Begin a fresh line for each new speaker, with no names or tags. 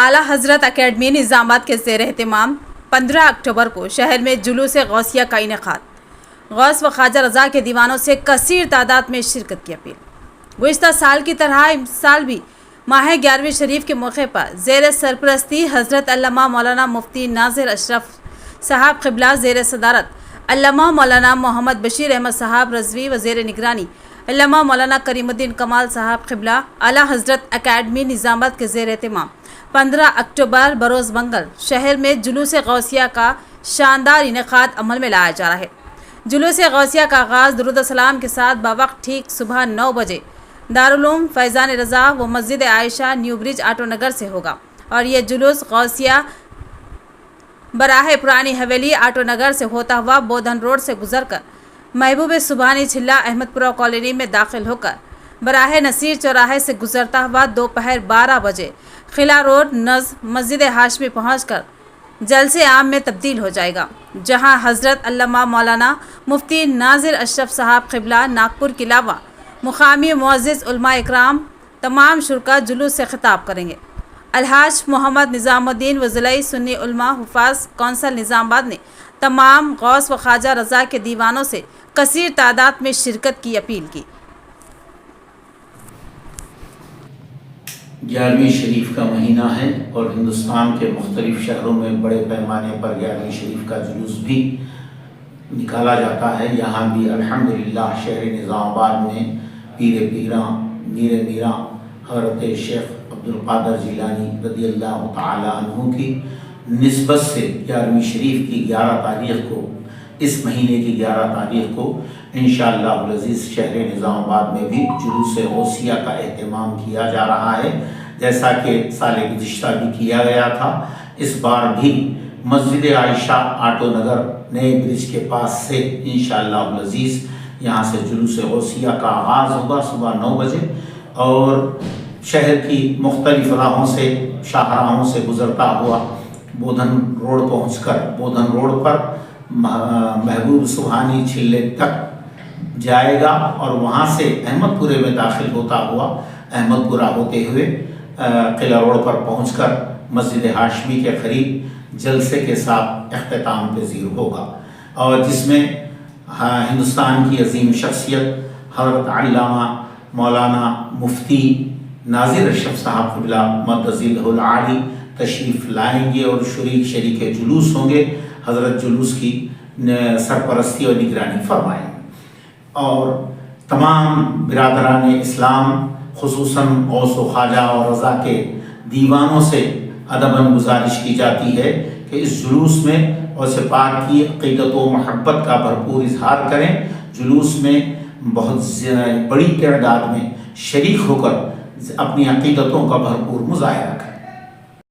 اعلیٰ حضرت اکیڈمی نظام آباد کے زیر اہتمام 15 اکتوبر کو شہر میں جلوس غوثیہ کا انعقاد۔ غوث و خواجہ رضا کے دیوانوں سے کثیر تعداد میں شرکت کی اپیل۔ گزشتہ سال کی طرح اس سال بھی ماہ 11ویں شریف کے موقع پر زیر سرپرستی حضرت علامہ مولانا مفتی ناظر اشرف صاحب قبلہ، زیر صدارت علامہ مولانا محمد بشیر احمد صاحب رضوی، وزیر نگرانی علامہ مولانا کریم الدین کمال صاحب قبلہ، اعلیٰ حضرت اکیڈمی نظام آباد کے زیر اہتمام 15 اکتوبر بروز منگل شہر میں جلوس غوثیہ کا شاندار انعقاد عمل میں لایا جا رہا ہے۔ جلوس غوثیہ کا آغاز درود و سلام کے ساتھ بوقت ٹھیک صبح 9 بجے دارالعلوم فیضان رضا و مسجد عائشہ نیو برج آٹو نگر سے ہوگا، اور یہ جلوس غوثیہ براہ پرانی حویلی آٹو نگر سے ہوتا ہوا بودھن روڈ سے گزر کر محبوب سبحانی چلہ احمد پورہ کالونی میں داخل ہو کر براہ نصیر چوراہے سے گزرتا ہوا دوپہر 12 بجے قلعہ روڈ نزد مسجد ہاشمی پہنچ کر جلسے عام میں تبدیل ہو جائے گا، جہاں حضرت علامہ مولانا مفتی ناظر اشرف صاحب قبلہ ناگپور کے علاوہ مقامی معزز علماء اکرام تمام شرکا جلوس سے خطاب کریں گے۔ الحاج محمد نظام الدین وزلئی سنی علماء حفاظ کونسل نظام آباد نے تمام غوث و خواجہ رضا کے دیوانوں سے کثیر تعداد میں شرکت کی اپیل کی۔
11ویں شریف کا مہینہ ہے اور ہندوستان کے مختلف شہروں میں بڑے پیمانے پر 11ویں شریف کا جلوس بھی نکالا جاتا ہے۔ یہاں بھی الحمدللہ شہر نظام آباد میں پیر پیراں میر میراں حضرت شیخ عبدالقادر جیلانی رضی اللہ تعالی عنہ کی نسبت سے 11ویں شریف کی 11 تاریخ کو، اس مہینے کی 11 تاریخ کو انشاءاللہ العزیز شہر نظام آباد میں بھی جلوس غوثیہ کا اہتمام کیا جا رہا ہے، جیسا کہ سال گزشتہ بھی کیا گیا تھا۔ اس بار بھی مسجد عائشہ آٹو نگر نئے برج کے پاس سے انشاءاللہ العزیز یہاں سے جلوس غوثیہ کا آغاز ہوگا صبح 9 بجے، اور شہر کی مختلف راہوں سے شاہراہوں سے گزرتا ہوا بودھن روڈ پہنچ کر بودھن روڈ پر محبوب سبحانی چلے تک جائے گا، اور وہاں سے احمد پورے میں داخل ہوتا ہوا احمد پورہ ہوتے ہوئے قلعہ روڈ پر پہنچ کر مسجد ہاشمی کے قریب جلسے کے ساتھ اختتام پذیر ہوگا، اور جس میں ہندوستان کی عظیم شخصیت حضرت علامہ مولانا مفتی ناظر اشرف صاحب قبلہ مدظلہ العالی تشریف لائیں گے اور شریک جلوس ہوں گے۔ حضرت جلوس کی سرپرستی اور نگرانی فرمائیں گے، اور تمام برادران اسلام خصوصاً غوث و خواجہ اور رضا کے دیوانوں سے ادباً گزارش کی جاتی ہے کہ اس جلوس میں غوث پاک کی عقیدت و محبت کا بھرپور اظہار کریں، جلوس میں بہت بڑی تعداد میں شریک ہو کر اپنی عقیدتوں کا بھرپور مظاہرہ کریں۔